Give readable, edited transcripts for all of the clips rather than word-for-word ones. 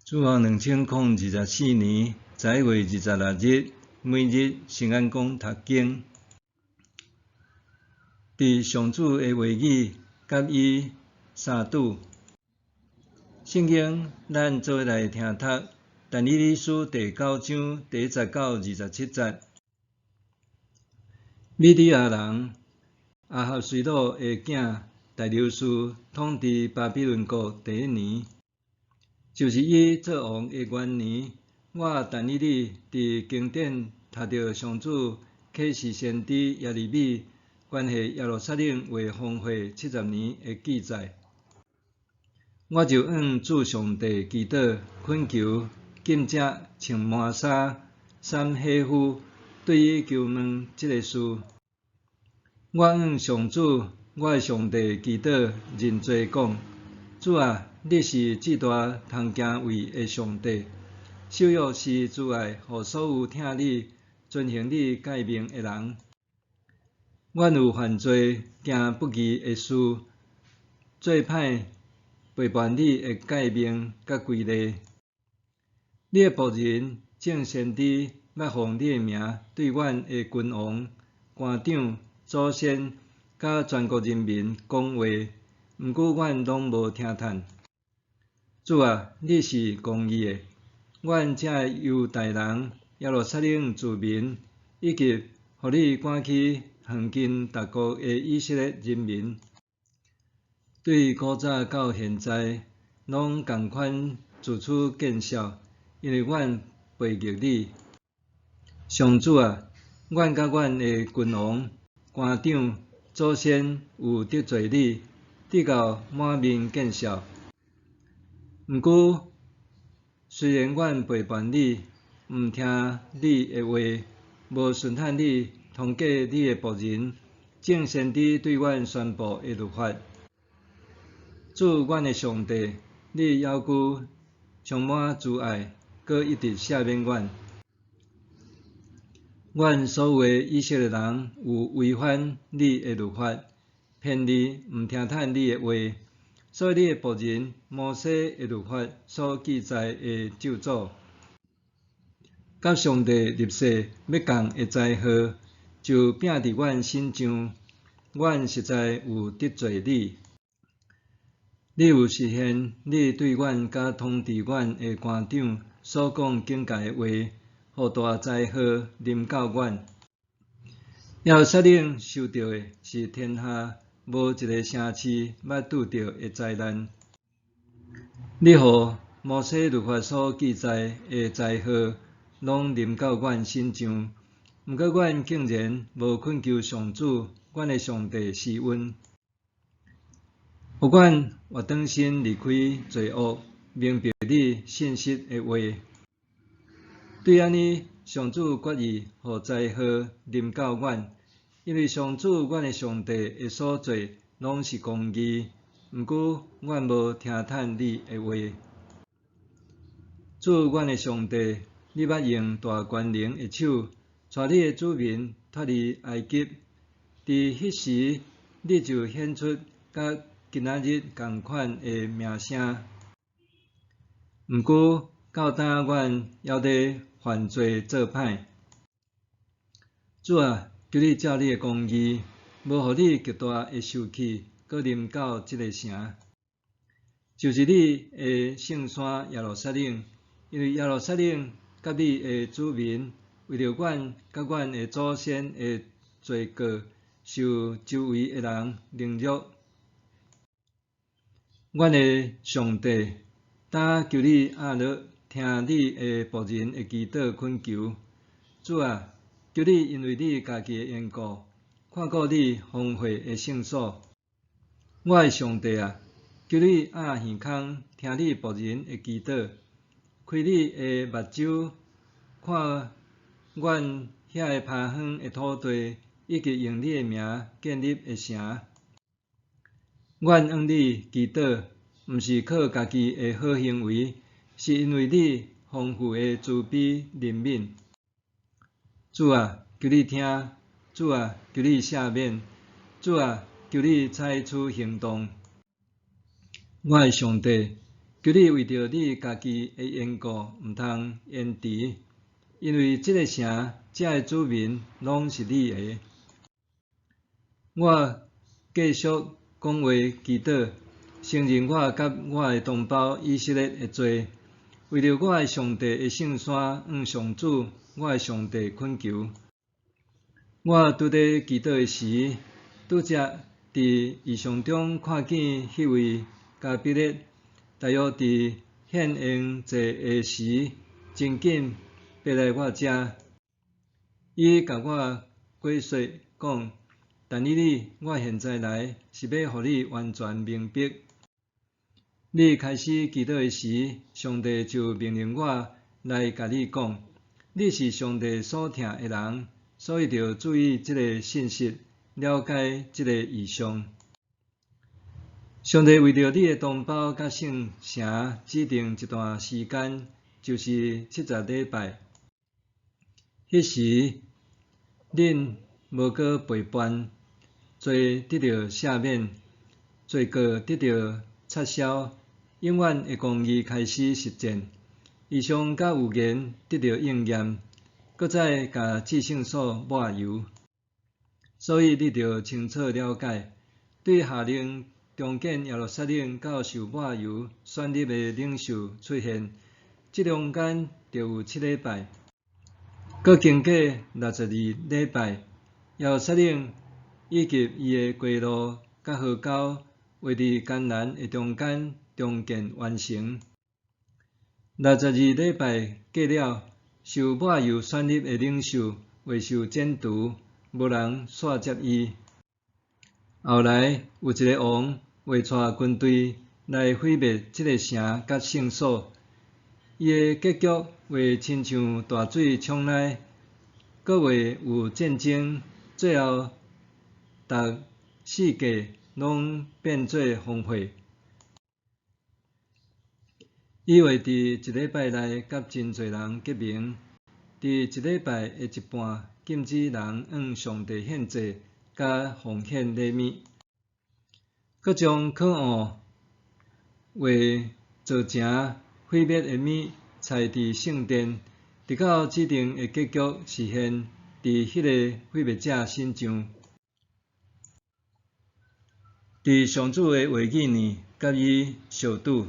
自往2024年10月26日，每日圣安宫读经，伫上主的话语甲伊相拄。圣经咱做来听读，但以理书第9章第19到27节。米底亚人亚哈随鲁的囝大流士统治巴比伦国第1年，就是伊做王的元年。我但以理伫经典读到上主启示先知耶利米关系耶路撒冷为荒废70年的记载，我就向主上帝祈祷恳求，紧接穿麻纱衫喜夫，对伊求问这个事。我向上主，我的上帝祈祷，认罪讲：主啊，你是至大通行位的上帝，守约是慈爱，予所有听你、遵行你诫命的人。阮有犯罪，行不义的事，做歹背叛你的诫命甲规例。你的仆人正先知捌奉你的名对阮的君王、官长、祖先甲全国人民讲话，毋过阮拢无听叹。主啊，你是公义的，阮这犹大人、耶路撒冷住民，以及互你赶去远近达国的以色列人民，对古早到现在，拢共款自处见笑，因为阮背逆你。上主啊，阮甲阮的君王、官长、祖先有得罪你，直到满面见笑。毋过，虽然阮背叛你，毋听你的话，无顺坦你通过你的仆人，正先知对阮宣布的律法。主阮的上帝，你要求充满慈爱，搁一直赦免阮。阮所有的以色列人有违反你的律法，骗你，毋听叹你的话，所以你的仆人摩西的律法所记载的咒诅，甲上帝立誓要降的灾祸，就摒伫阮心上。阮实在有得罪你。你有实现你对阮甲统治阮的官长所讲警戒的话，予大灾祸临到阮。耶路撒冷受到的是天下无一个城市捌拄到的灾难。你予摩西律法所记载的灾祸，拢临到阮身上。毋过阮竟然无恳求上主，阮的上帝施恩，互阮活转身离开罪恶，明白你信实的话。对安尼，上主决意予灾祸临到阮，因为上主阮的上帝的所做拢是公义。毋过阮无听叹你的话。主阮的上帝，你捌用大权能的手，带你的子民脱离埃及。伫迄时，你就显出甲今仔日同款的名声。毋过到当阮还伫犯罪做歹。主啊，求你照你的公义，无互你极大的受气，搁临到这个城，就是你的圣山耶路撒冷。因为耶路撒冷甲你的子民，为着阮甲阮的祖先的罪过，受周围的人凌辱。阮的上帝，当求你阿乐听你的仆人的祈祷恳求。主啊，求你因为你家己的缘故，看顾你荒废的圣所。我的上帝啊，求你阿耳孔听你仆人的祈祷，开你的目睭，看阮遐个趴远的土地，以及用你的名建立的城。阮向你祈祷，毋是靠家己的好行为，是因为你丰富的慈悲怜悯。主啊，求你听；主啊，求你赦免；主啊，求你采取行动。我的上帝，求你为着你家己的缘故，毋通延迟，因为这个城遮的子民拢是你的。我继续讲话祈祷，承认我甲我的同胞以色列的罪，为着我的上帝的圣山向上主，我的上帝恳求。我拄伫祈祷的时，拄则伫异象中看见迄位加比列，大约伫显现者的时，真紧爬来我遮。伊甲我解说讲，但以理，我现在来是要互你完全明白。你开始祈祷的时，上帝就命令我来甲你讲，你是上帝所疼的人。所以，要注意这个信息，了解这个异象。上帝为着你的同胞甲圣城指定一段时间，就是70礼拜。迄时，恁无搁背叛，罪得到赦免，罪过得到撤销，永远的公义开始实践，异象甲预言得到应验。搁再甲至圣所抹油，所以你着清楚了解，对下令重建耶路撒冷到受抹油选立的领袖出现，这中间着有7礼拜，搁经过62礼拜，耶路撒冷以及伊的街路甲河沟画伫艰难的中间重建完成。62礼拜过了。受抹油选立的领袖未受剪除，无人煞接伊。后来有一个王会带军队来毁灭这个城甲圣所，伊的结局会亲像大水冲来，阁会有战争，最后逐世界拢变做荒废。伊会伫1礼拜内甲真侪人结盟，伫1礼拜的一半禁止人向上帝献祭，甲奉献礼物，搁将可恶为造成毁灭的物踩伫圣殿，直到指定的结局实现伫迄个毁灭者身上。伫上主的话语呢，甲伊相拄。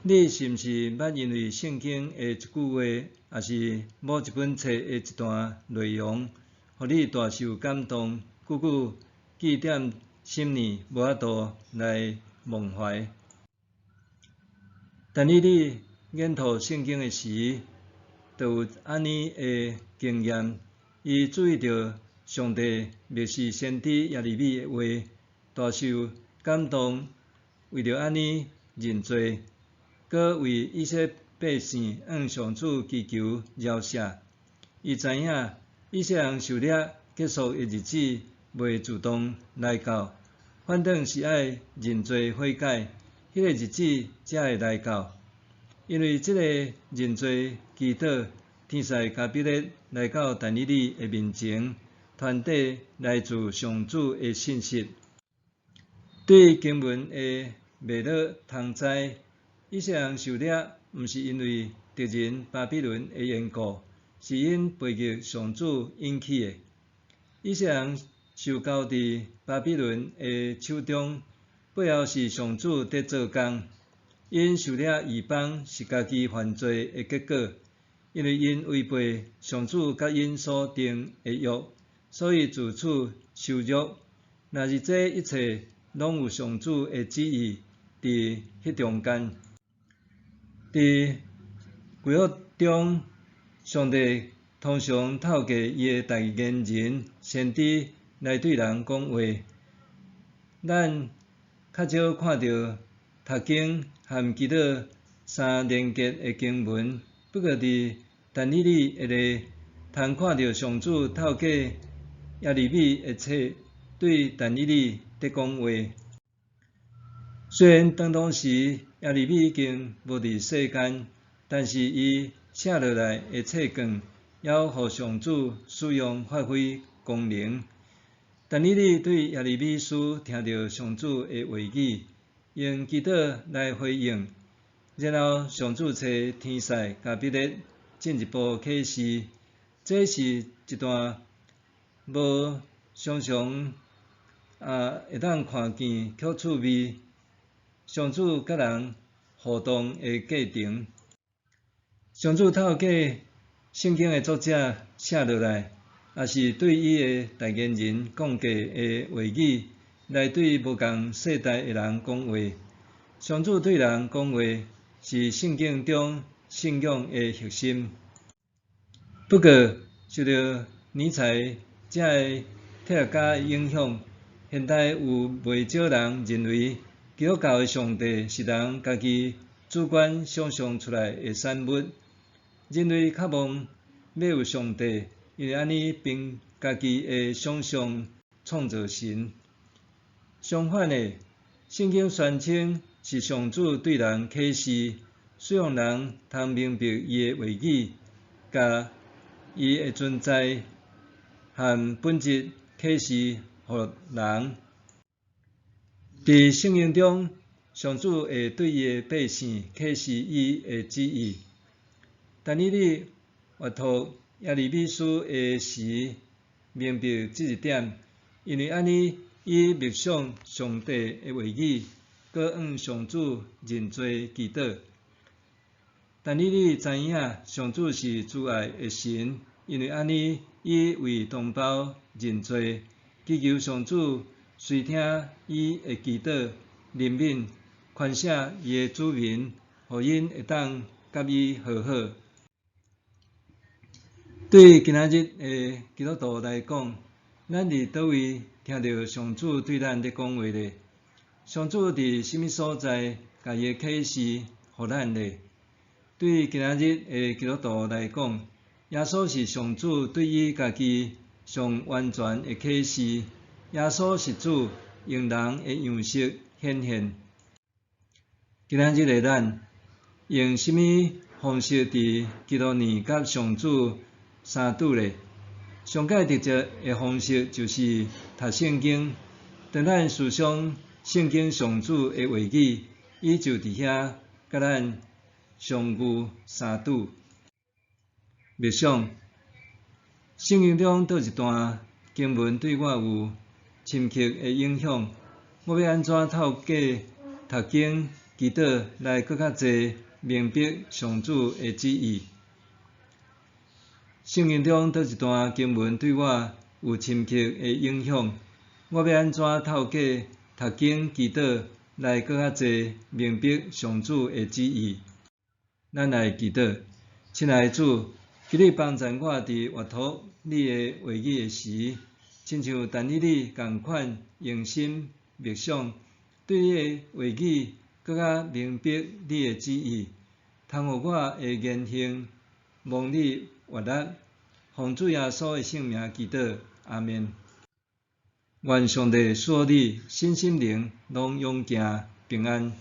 你是毋是捌因为圣经的一句话，也是某一本册的一段内容，互你大受感动，久久记点心里，无法度来忘怀？但你研读圣经的时，就有安尼的经验，伊注意到上帝蔑视先知耶利米的话，大受感动，为着安尼认罪。搁为以色列百姓向上主祈求饶赦。伊知影以色列人受掠结束的日子袂自动来到，反正是爱认罪悔改，迄个日子才会来到。因为这个认罪祈祷，天使加比列来到但以理的面前，传递来自上主的信息。对经文的脉络通知。以色列人受掠，毋是因为敌人巴比伦的缘故，是因背逆上主引起的。以色列人受交伫巴比伦的手中，背后是上主伫做工。因受掠异邦是家己犯罪的结果，因为因违背上主甲因所定的约，所以自此受辱。若是这一切拢有上主的旨意伫迄中间。伫规约中，上帝通常透过伊的代言人先知来对人讲话。咱较少看到读经和祈祷相连结的经文，不过伫但以理下咧，通看到上主透过耶利米的册对但以理伫讲话。虽然当时耶利米已经无伫世间，但是伊写落来的册卷，还互上主使用发挥功能。但以理对耶利米书听到上主的话语，用祈祷来回应，然后上主找天使甲彼得进一步启示。这是一段无常常会当看见却趣味上主甲人互动的过程。上主透过圣经的作者写落来，也是对伊的代言人讲过的话语，来对无共世代的人讲话。上主对人讲话，是圣经中信仰的核心。不过，受到尼采这个哲学家的影响，现代有袂少人认为基督教的上帝是人家己主观想象出来的产物。人类渴望要有上帝，因为安尼凭家己的想象创造神。相反的，圣经宣称是上主对人启示，使用人通明白伊的话语，甲伊的存在和本质启示予人。伫圣经中，上主会对伊的百姓启示伊的旨意。但以理阅读耶利米书的时，明白这一点，因为安尼伊默想上帝的话语，搁向上主认罪祈祷。但以理知影上主是慈爱的神，因为安尼伊为同胞认罪，祈求上主垂听伊的祈祷，怜悯宽赦伊的子民，互因会当甲伊和好。对今仔日的基督徒来讲，咱伫倒位听到上主对咱咧讲话咧？上主伫什么所在，家己的启示予咱咧？对今仔日的基督徒来讲，耶稣是上主对伊家己上完全的启示。耶稣是主用人的样式显现。今仔日的咱，用什么方式伫基督年甲上主相拄咧？上界直接的方式就是读圣经。当咱思想圣经上主的话语，伊就伫遐甲咱相遇相拄。默想圣经中倒一段经文对我有深刻的影响，我要安怎透过读经祈祷来更较侪明白上主的旨意？圣经中倒一段经文对我有深刻的影响，我要安怎透过读经祈祷来更较侪明白上主的旨意？咱来祈祷，亲爱的主，求你帮助我伫阅读你的话语的时，亲像但以理共款用心默想，对你的话语更较明白你的旨意，通互我的言行蒙你悦纳。奉主耶稣的圣名祈祷，阿们。愿上帝赐你身心灵拢永行平安。